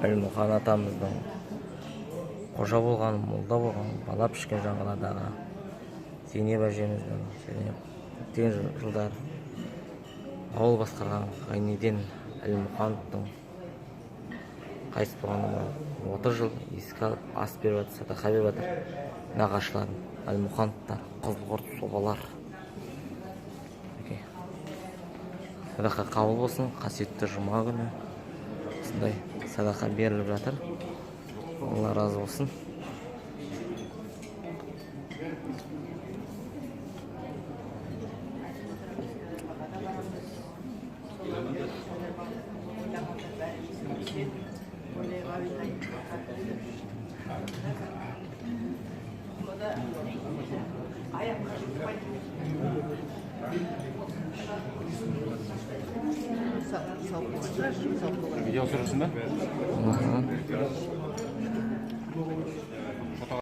Әлмұқан атамыздың қожа болған, молда болған, бала пішкен жаңғаладағы Зейнеп әжеміздің көптеген жылдар ауыл басқарған Ғайнеден Әлмұхановтың қайтыс болғанына 30 жыл еске алып ас беріп жатыр, садақа беріп жатыр. Нағашыларым, Әлмұхановтар, Қызылқұрт собалар. Садақа қабыл болсын, қасиетті жұма күні осындай садақа беріліп жатыр. Алла разы болсын. Video sürürsün mü?